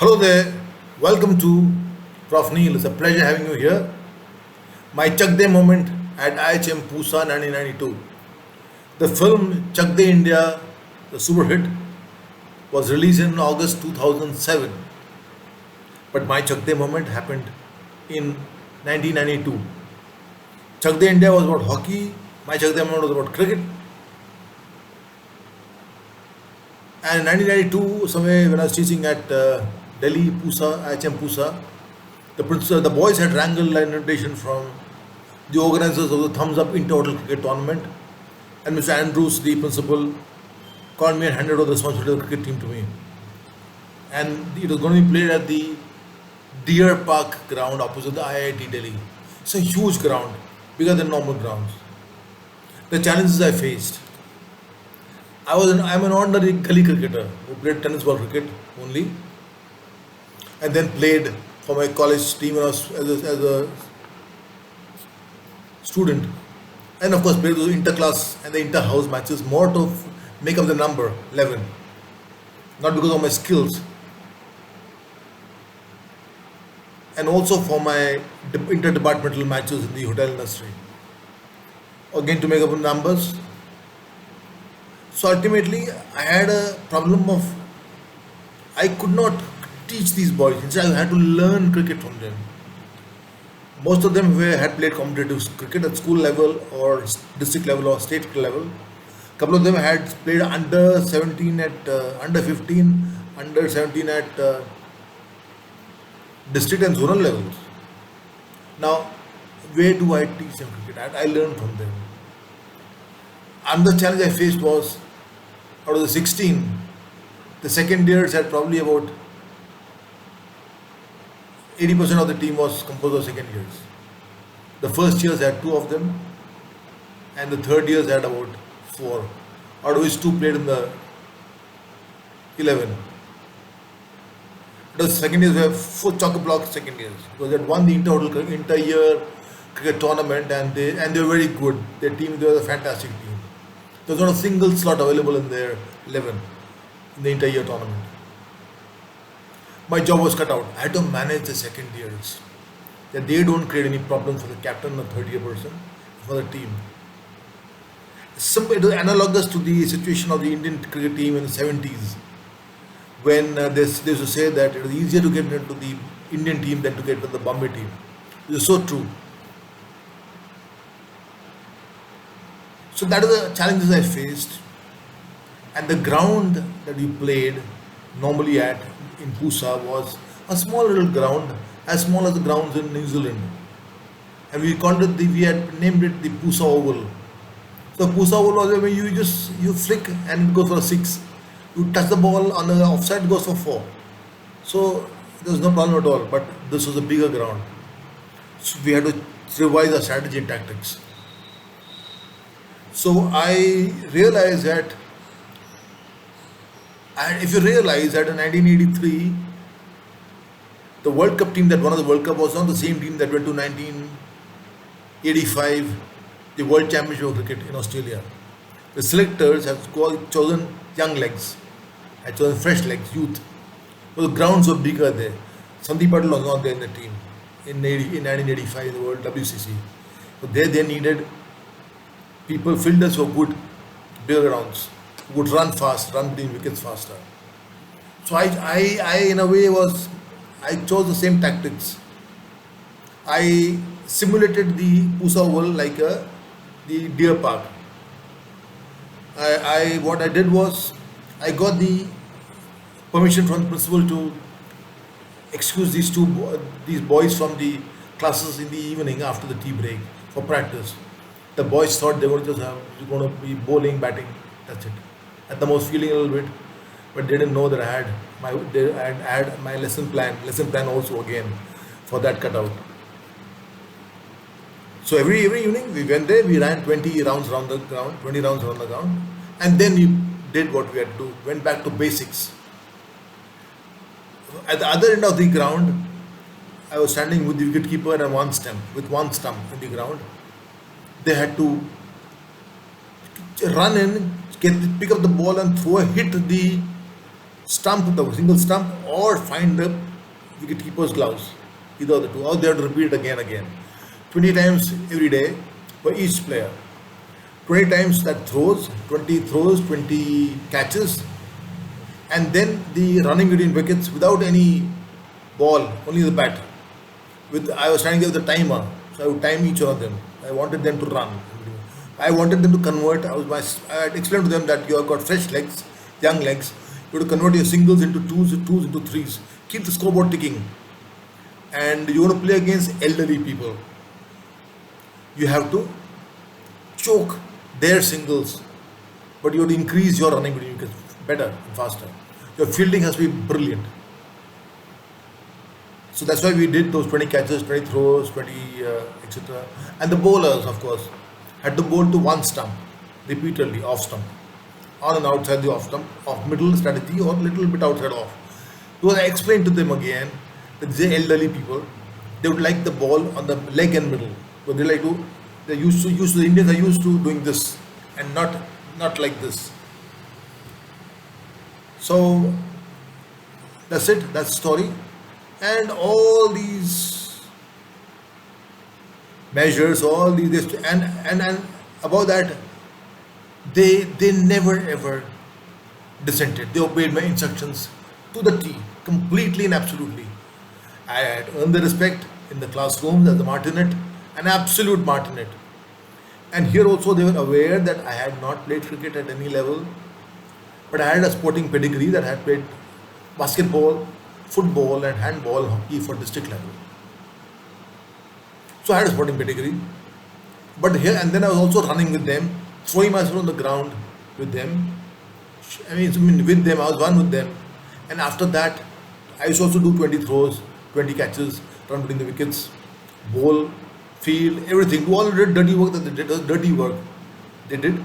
Hello there, welcome to Prof. Neil. It's a pleasure having you here. My Chak De moment at IHM Pusa 1992. The film Chak De India, the super hit, was released in August 2007. But my Chak De moment happened in 1992. Chak De India was about hockey, my Chak De moment was about cricket. And in 1992, somewhere when I was teaching at Delhi Pusa, IHM Pusa, the boys had wrangled an invitation from the organizers of the Thumbs Up Inter-Hotel Cricket Tournament, and Mr. Andrews, the principal, called me and handed over the responsibility of the cricket team to me. And it was going to be played at the Deer Park ground opposite the IIT Delhi. It's a huge ground, bigger than normal grounds. The challenges I faced. I'm an ordinary gully cricketer who played tennis ball cricket only, and then played for my college team when I was as a student, and of course played those inter-class and the inter-house matches more to make up the number 11, not because of my skills, and also for my inter-departmental matches in the hotel industry, again to make up the numbers. So ultimately, I had a problem of I could not teach these boys. Instead, I had to learn cricket from them. Most of them had played competitive cricket at school level or district level or state level. A couple of them had played under 17 at under 15, under 17 at district and zonal levels. Now, where do I teach them cricket? I learn from them. Another challenge I faced was out of the 16, the second years had probably about 80% of the team was composed of second years. The first years had two of them, and the third years had about four, out of which two played in the 11. The second years were four chock-a-block second years because they had won the inter-year cricket tournament, and they were very good. They were a fantastic team. There was not a single slot available in their 11 in the inter-year tournament. My job was cut out. I had to manage the second years. That they don't create any problems for the captain or third year person, for the team. It was analogous to the situation of the Indian cricket team in the 70s, when they used to say that it was easier to get into the Indian team than to get into the Bombay team. It is so true. So that is the challenges I faced, and the ground that we played normally at in Pusa was a small little ground, as small as the grounds in New Zealand, and we had named it the Pusa Oval. So Pusa Oval was where you flick and it goes for a six. You touch the ball on the offside, it goes for four. So there was no problem at all. But this was a bigger ground, so we had to revise our strategy and tactics. So I realized that, and if you realize that in 1983, the World Cup team that won the World Cup was not the same team that went to 1985, the World Championship of Cricket in Australia. The selectors have chosen young legs, had chosen fresh legs, youth. So the grounds were bigger there. Sandeep Patel was not there in the team in 1985 in the World WCC. So there they needed people, fielders who were good, bigger grounds, who would run fast, run between wickets faster. So I in a way I chose the same tactics. I simulated the Pusa Oval like the Deer Park. What I did was I got the permission from the principal to excuse these boys from the classes in the evening after the tea break for practice. The boys thought they were just going to be bowling, batting. That's it. At the most, feeling a little bit, but they didn't know that I had my lesson plan also again for that cutout. So every evening we went there. We ran 20 rounds around the ground, and then we did what we had to do. Went back to basics. At the other end of the ground, I was standing with the wicketkeeper and with one stump in the ground. They had to run in, pick up the ball and hit the stump, the single stump, or find the wicketkeeper's gloves. Either of the two, or they have to repeat it again and again. 20 times every day for each player. 20 times that throws, 20 throws, 20 catches, and then the running between wickets without any ball, only the bat. With I was trying to give the timer, so I would time each one of them. I wanted them to run. I wanted them to convert. I had explained to them that you have got fresh legs, young legs. You have to convert your singles into twos, twos into threes. Keep the scoreboard ticking, and you want to play against elderly people. You have to choke their singles, but you have to increase your running between wickets better and faster. Your fielding has to be brilliant. So that's why we did those 20 catches, 20 throws, 20 etc. And the bowlers, of course, had to bowl to one stump repeatedly, off stump, on and outside the off stump, off middle strategy, or little bit outside off. Because I explained to them again that these elderly people, they would like the ball on the leg and middle. So they like to, they're used to the Indians are used to doing this and not like this. So that's it. That's the story. And all these measures, all these, and about that, they never ever dissented. They obeyed my instructions to the T, completely and absolutely. I had earned the respect in the classrooms as a martinet, an absolute martinet. And here also they were aware that I had not played cricket at any level, but I had a sporting pedigree that I had played basketball, football, and handball, hockey for district level. So I had a sporting pedigree. But here and then I was also running with them, throwing myself on the ground with them. I mean, with them, I was one with them. And after that, I used to also do 20 throws, 20 catches, run between the wickets, bowl, field, everything. Do all the dirty work that they did, dirty work they did.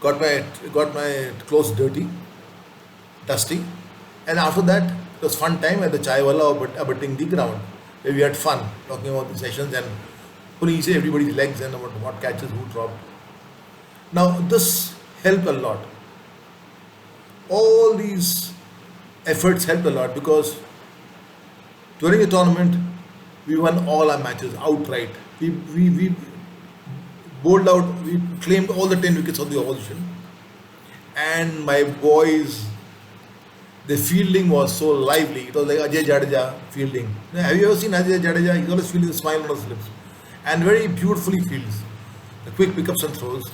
Got my clothes dirty, dusty. And after that, it was fun time at the chai wala or abutting the ground, where we had fun talking about the sessions and pulling each everybody's legs and about what catches who dropped. Now this helped a lot. All these efforts helped a lot because during the tournament we won all our matches outright. We bowled out, we claimed all the 10 wickets of the opposition, and my boys, the fielding was so lively. It was like Ajay Jadeja fielding. Now, have you ever seen Ajay Jadeja? He's always fielding with a smile on his lips, and very beautifully fields. The quick pickups and throws.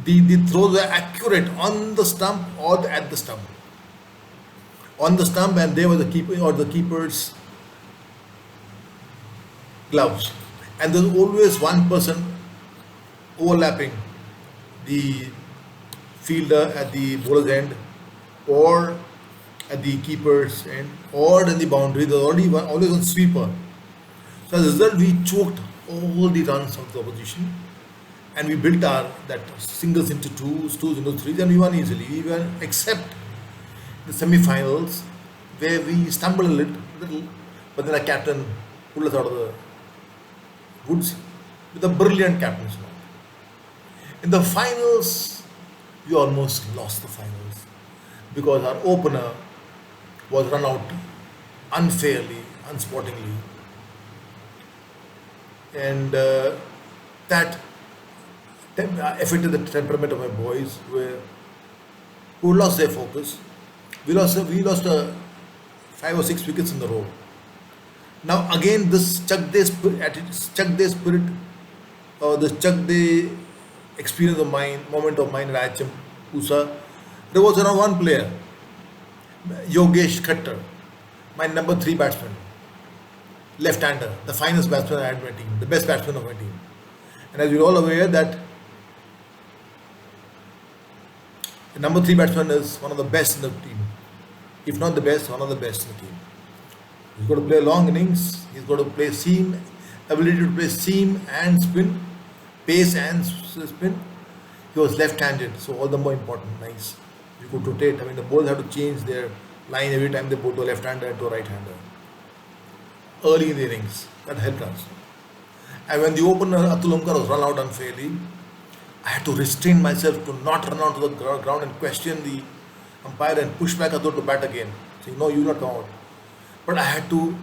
The throws were accurate on the stump or at the stump. On the stump, and they were the keeper or the keeper's gloves. And there's always one person overlapping the fielder at the bowler's end, or at the keeper's end, or in the boundary. There's always one sweeper. So as a result, we choked all the runs of the opposition, and we built our that singles into twos, twos into threes, and we won easily. We won, except the semi-finals, where we stumbled a little, but then our captain pulled us out of the woods with a brilliant captain's note. In the finals, we almost lost the finals because our opener was run out unfairly, unsportingly, and that affected the temperament of my boys, who lost their focus. We lost 5 or 6 wickets in the row. Now again, this chuck day spirit, or this chuck day experience of mine, moment of mine at IHM USA, there was around one player, Yogesh Khattar, my number 3 batsman, left-hander, the finest batsman I had in my team, the best batsman of my team. And as you're all aware that the number 3 batsman is one of the best in the team, if not the best, one of the best in the team. He's got to play long innings, he's got to play seam, ability to play seam and spin, pace and spin. He was left-handed, so all the more important. Nice. You could rotate. I mean, the bowlers have to change their line every time they bowl to a left-hander and to a right-hander. Early in the innings, that helped us. And when the opener Atul Omkar was run out unfairly, I had to restrain myself to not run onto the ground and question the umpire and pushed back Ador to bat again, saying, "No, you will not come out." But I had to,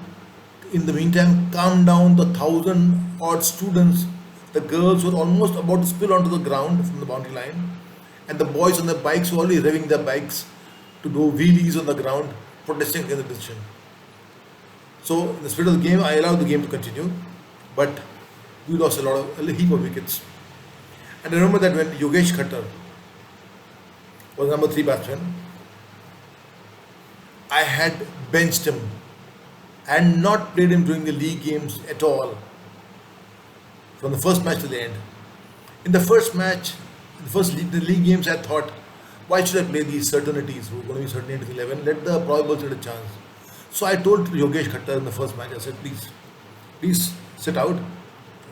in the meantime, calm down the thousand odd students. The girls were almost about to spill onto the ground from the boundary line, and the boys on the bikes were already revving their bikes to do wheelies on the ground, protesting against the decision. So, in the spirit of the game, I allowed the game to continue, but we lost a heap of wickets. And I remember that when Yogesh Khattar was number three batsman, I had benched him and not played him during the league games at all from the first match to the end. In the first match, in the league games, I thought, why should I play these certainties who are going to be certainties 11? Let the probables get a chance. So I told Yogesh Khattar in the first match, I said, please sit out,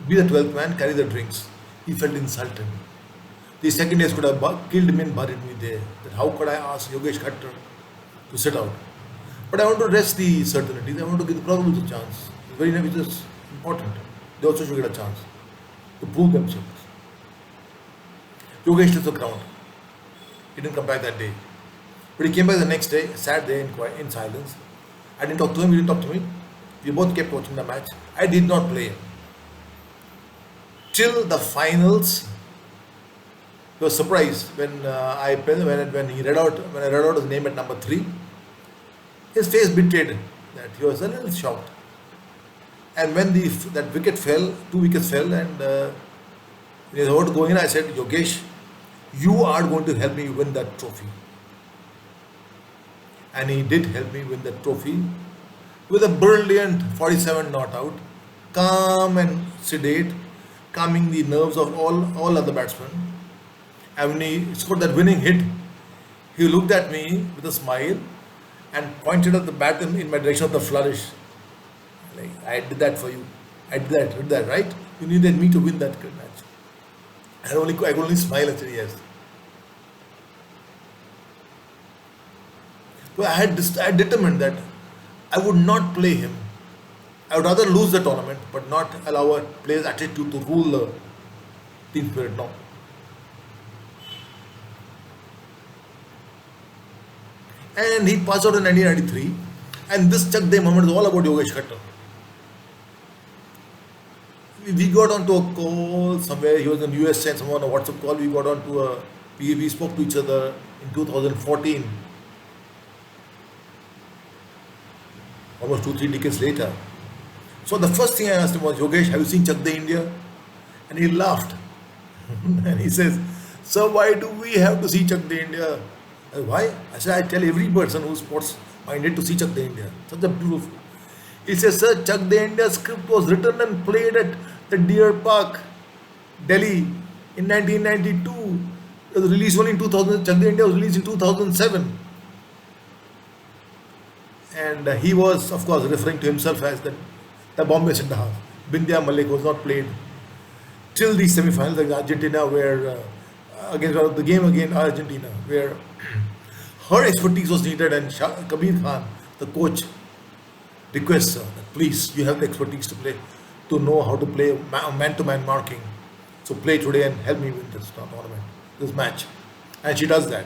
be the 12th man, carry the drinks. He felt insulted. The second days could have killed me and buried me there. That how could I ask Yogesh Khattar to sit out? But I want to rest the certainties. I want to give the probables a chance. It's very which is important. They also should get a chance to prove themselves. Yogesh left the ground. He didn't come back that day. But he came back the next day, sat there in silence. I didn't talk to him, he didn't talk to me. We both kept watching the match. I did not play him. Till the finals, he was surprised when when I read out his name at number 3. His face betrayed that he was a little shocked. And when that wicket fell, 2 wickets fell, and he was about to go in, I said, Yogesh, you are going to help me win that trophy. And he did help me win that trophy with a brilliant 47 not out, calm and sedate, calming the nerves of all other batsmen. And when he scored that winning hit, he looked at me with a smile and pointed at the bat in my direction of the flourish. Like, I did that for you. I did that, right? You needed me to win that match. I could only smile and say yes. Well, I had determined that I would not play him. I would rather lose the tournament, but not allow a player's attitude to rule the team spirit. No. And he passed out in 1993, and this Chak De moment is all about Yogesh Khattar. We got onto a call somewhere. He was in US and someone on a WhatsApp call. We got onto we spoke to each other in 2014. Almost 2-3 decades later. So the first thing I asked him was, Yogesh, have you seen Chak De India? And he laughed. And he says, sir, why do we have to see Chak De India? I said, why? I said, I tell every person who's sports minded to see Chak De India. Such a beautiful. He says, sir, Chak De India script was written and played at the Deer Park, Delhi in 1992. It was released only in 2000. Chak De India was released in 2007. And he was, of course, referring to himself as the Bombay centre half. Bindya Malik was not played till the semi-finals against Argentina, where against the game against Argentina, where her expertise was needed, and Kabir Khan, the coach, requests her that please, you have the expertise to know how to play man-to-man marking. So play today and help me win this tournament, this match. And she does that.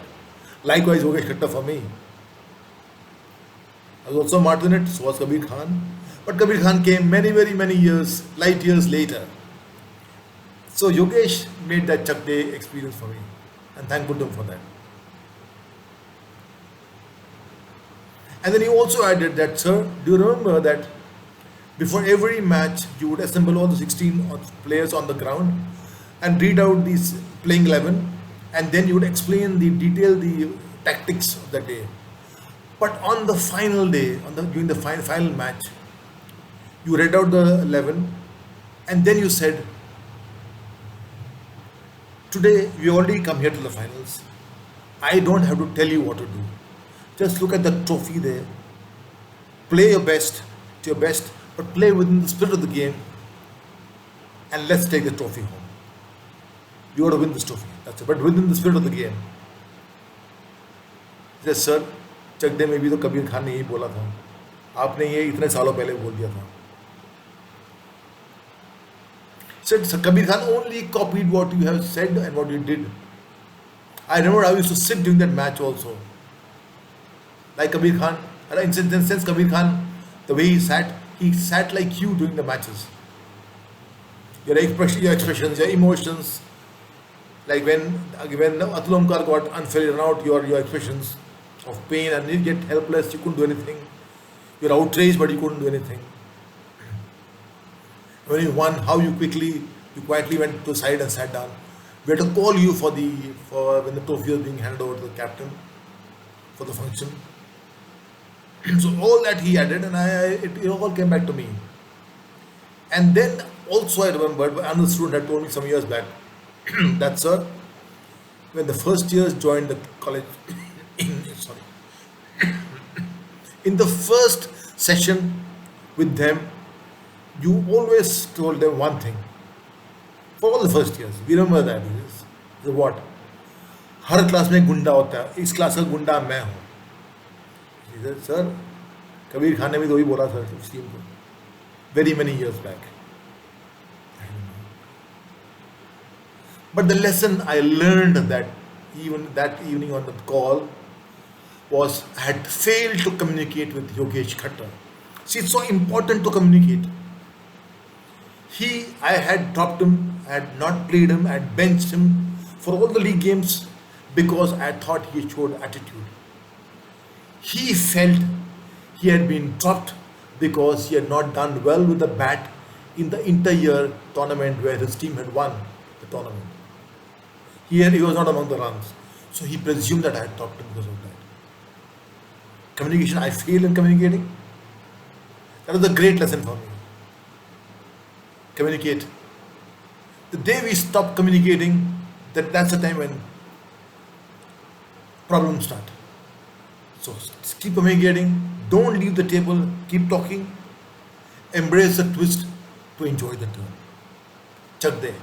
Likewise, Yogesh Khattar for me. I was also marked in it, so was Kabir Khan. But Kabir Khan came many, very many years, light years later. So Yogesh made that Chak De experience for me, and thankful to him for that. And then he also added that, sir, do you remember that before every match you would assemble all the 16 players on the ground and read out these playing 11, and then you would explain the tactics of the day. But on the final day, during the final match, you read out the 11, and then you said, today we already come here to the finals. I don't have to tell you what to do. Just look at the trophy there. Play your best to your best, but play within the spirit of the game, and let's take the trophy home. You got to win this trophy. That's it. But within the spirit of the game. He says, sir, चक दे में भी तो कबीर खान ने यही बोला था, आपने ये इतने सालों पहले बोल दिया था. Said Kabir Khan only copied what you have said and what you did. I remember I used to sit during that match also. like Kabir Khan. In sense, Kabir Khan, the way he sat like you during the matches. Your expressions, your emotions, like when Atul Omkar got unfairly run out, your expressions of pain and you get helpless, you couldn't do anything. You're outraged, but you couldn't do anything. When you won, how you quietly went to the side and sat down. We had to call you for when the trophy was being handed over to the captain for the function. So all that he added, and it all came back to me. And then also I remembered another student had told me some years back that, sir, when the first years joined the college, sorry, in the first session with them, you always told them one thing. For all the first years, we remember that. Is what? Her class में गुंडा होता है, इस class का गुंडा मैं हूँ. He said, sir, Kabir Khan ने भी तो वही बोला था उस टीम को, very many years back. But the lesson I learned that evening on the call was I had failed to communicate with Yogesh Khattar. See, it's so important to communicate. I had dropped him, I had not played him, I had benched him for all the league games because I thought he showed attitude. He felt he had been dropped because he had not done well with the bat in the inter-year tournament where his team had won the tournament. Here he was not among the runs. So he presumed that I had dropped him because of that. Communication, I failed in communicating. That was a great lesson for me. Communicate. The day we stop communicating, that's the time when problems start. So keep communicating, don't leave the table, keep talking, embrace the twist to enjoy the turn. Chak de.